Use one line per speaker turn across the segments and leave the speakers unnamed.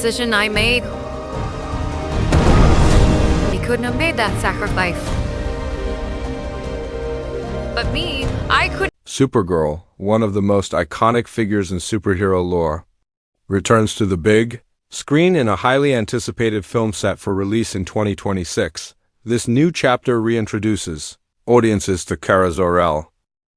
decision I made. He couldn't have made that sacrifice. But me, I couldn't.
Supergirl, one of the most iconic figures in superhero lore, returns to the big screen in a highly anticipated film set for release in 2026. This new chapter reintroduces audiences to Kara Zor-El,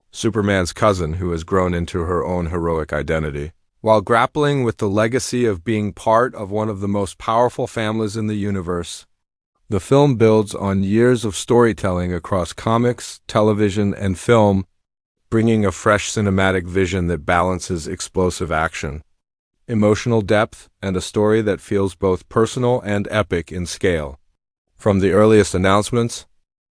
Superman's cousin who has grown into her own heroic identity, while grappling with the legacy of being part of one of the most powerful families in the universe. The film builds on years of storytelling across comics, television, and film, bringing a fresh cinematic vision that balances explosive action, emotional depth, and a story that feels both personal and epic in scale. From the earliest announcements,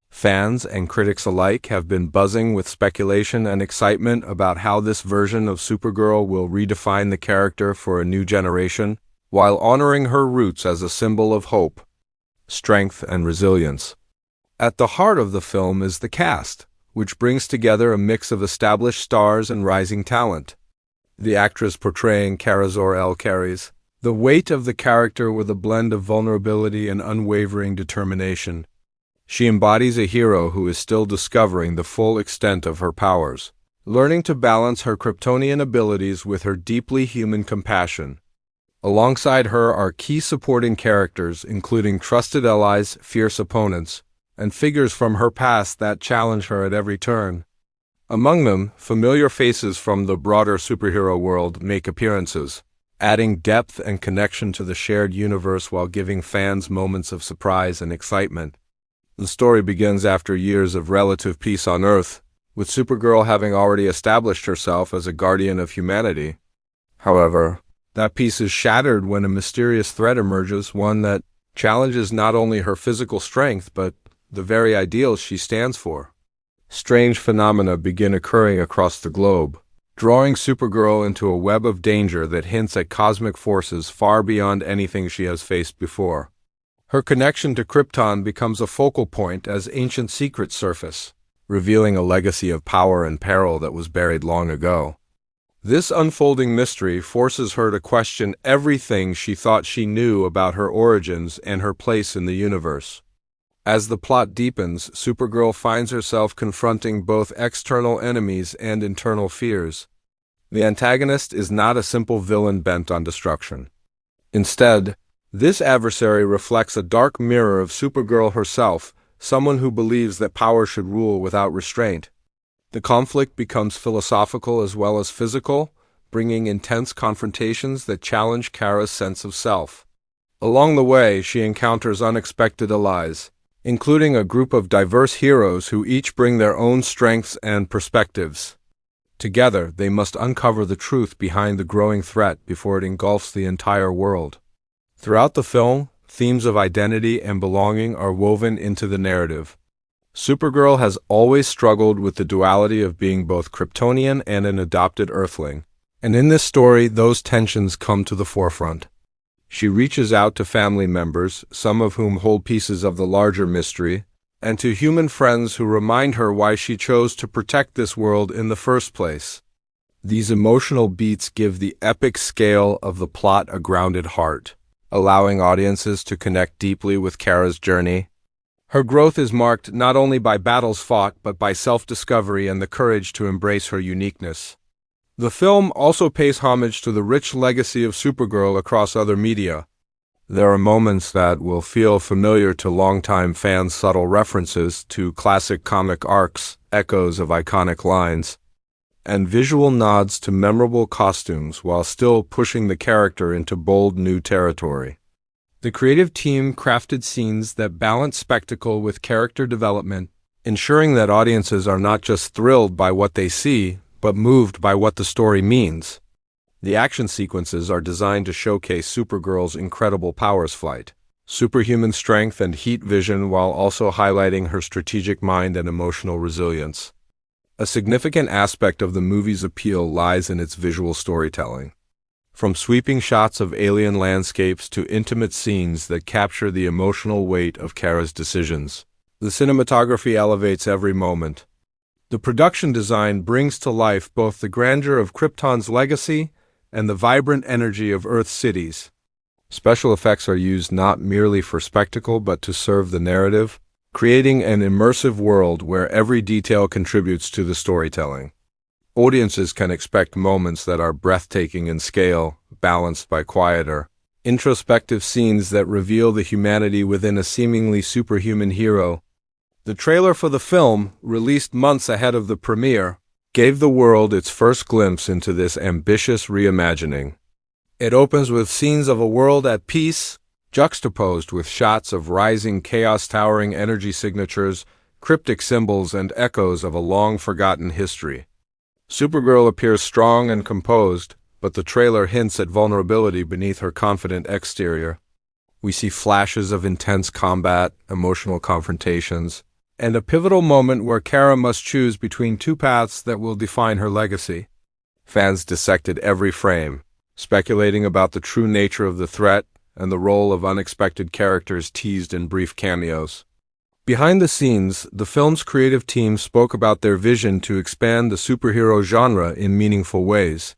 fans and critics alike have been buzzing with speculation and excitement about how this version of Supergirl will redefine the character for a new generation, while honoring her roots as a symbol of hope, strength, and resilience. At the heart of the film is the cast, which brings together a mix of established stars and rising talent. The actress portraying Kara Zor-El carries the weight of the character with a blend of vulnerability and unwavering determination. She embodies a hero who is still discovering the full extent of her powers, learning to balance her Kryptonian abilities with her deeply human compassion. Alongside her are key supporting characters, including trusted allies, fierce opponents, and figures from her past that challenge her at every turn. Among them, familiar faces from the broader superhero world make appearances, adding depth and connection to the shared universe while giving fans moments of surprise and excitement. The story begins after years of relative peace on Earth, with Supergirl having already established herself as a guardian of humanity. However, that peace is shattered when a mysterious threat emerges, one that challenges not only her physical strength but the very ideals she stands for. Strange phenomena begin occurring across the globe, drawing Supergirl into a web of danger that hints at cosmic forces far beyond anything she has faced before. Her connection to Krypton becomes a focal point as ancient secrets surface, revealing a legacy of power and peril that was buried long ago. This unfolding mystery forces her to question everything she thought she knew about her origins and her place in the universe. As the plot deepens, Supergirl finds herself confronting both external enemies and internal fears. The antagonist is not a simple villain bent on destruction. Instead, this adversary reflects a dark mirror of Supergirl herself, someone who believes that power should rule without restraint. The conflict becomes philosophical as well as physical, bringing intense confrontations that challenge Kara's sense of self. Along the way, she encounters unexpected allies, including a group of diverse heroes who each bring their own strengths and perspectives. Together, they must uncover the truth behind the growing threat before it engulfs the entire world. Throughout the film, themes of identity and belonging are woven into the narrative. Supergirl has always struggled with the duality of being both Kryptonian and an adopted Earthling, and in this story, those tensions come to the forefront. She reaches out to family members, some of whom hold pieces of the larger mystery, and to human friends who remind her why she chose to protect this world in the first place. These emotional beats give the epic scale of the plot a grounded heart, allowing audiences to connect deeply with Kara's journey. Her growth is marked not only by battles fought, but by self-discovery and the courage to embrace her uniqueness. The film also pays homage to the rich legacy of Supergirl across other media. There are moments that will feel familiar to longtime fans, subtle references to classic comic arcs, echoes of iconic lines, and visual nods to memorable costumes while still pushing the character into bold new territory. The creative team crafted scenes that balance spectacle with character development, ensuring that audiences are not just thrilled by what they see, but moved by what the story means. The action sequences are designed to showcase Supergirl's incredible powers flight, superhuman strength, and heat vision while also highlighting her strategic mind and emotional resilience. A significant aspect of the movie's appeal lies in its visual storytelling. From sweeping shots of alien landscapes to intimate scenes that capture the emotional weight of Kara's decisions, the cinematography elevates every moment. The production design brings to life both the grandeur of Krypton's legacy and the vibrant energy of Earth's cities. Special effects are used not merely for spectacle but to serve the narrative, creating an immersive world where every detail contributes to the storytelling. Audiences can expect moments that are breathtaking in scale, balanced by quieter, introspective scenes that reveal the humanity within a seemingly superhuman hero. The trailer for the film, released months ahead of the premiere, gave the world its first glimpse into this ambitious reimagining. It opens with scenes of a world at peace, juxtaposed with shots of rising chaos, towering energy signatures, cryptic symbols, and echoes of a long-forgotten history. Supergirl appears strong and composed, but the trailer hints at vulnerability beneath her confident exterior. We see flashes of intense combat, emotional confrontations, and a pivotal moment where Kara must choose between two paths that will define her legacy. Fans dissected every frame, speculating about the true nature of the threat and the role of unexpected characters teased in brief cameos. Behind the scenes, the film's creative team spoke about their vision to expand the superhero genre in meaningful ways.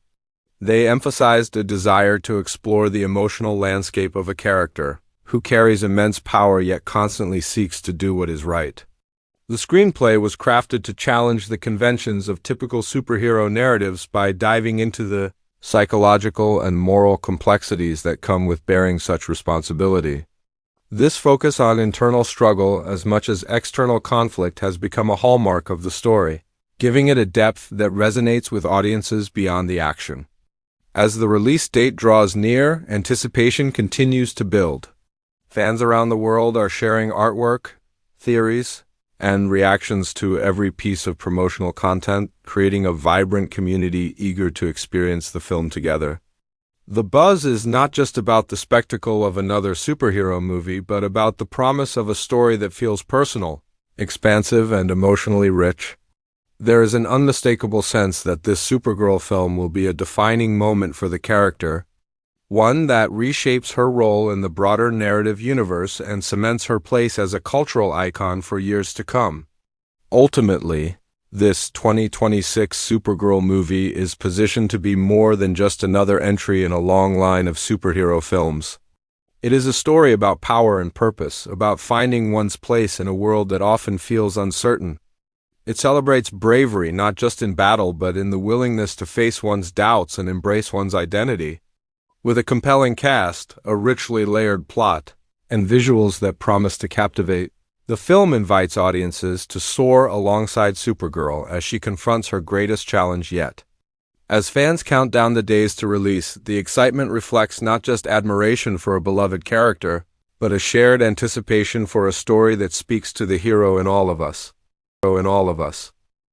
They emphasized a desire to explore the emotional landscape of a character who carries immense power yet constantly seeks to do what is right. The screenplay was crafted to challenge the conventions of typical superhero narratives by diving into the psychological and moral complexities that come with bearing such responsibility. This focus on internal struggle as much as external conflict has become a hallmark of the story, giving it a depth that resonates with audiences beyond the action. As the release date draws near, anticipation continues to build. Fans around the world are sharing artwork, theories, and reactions to every piece of promotional content, creating a vibrant community eager to experience the film together. The buzz is not just about the spectacle of another superhero movie, but about the promise of a story that feels personal, expansive, and emotionally rich. There is an unmistakable sense that this Supergirl film will be a defining moment for the character, one that reshapes her role in the broader narrative universe and cements her place as a cultural icon for years to come. Ultimately, this 2026 Supergirl movie is positioned to be more than just another entry in a long line of superhero films. It is a story about power and purpose, about finding one's place in a world that often feels uncertain. It celebrates bravery not just in battle but in the willingness to face one's doubts and embrace one's identity. With a compelling cast, a richly layered plot, and visuals that promise to captivate, the film invites audiences to soar alongside Supergirl as she confronts her greatest challenge yet. As fans count down the days to release, the excitement reflects not just admiration for a beloved character, but a shared anticipation for a story that speaks to the hero in all of us.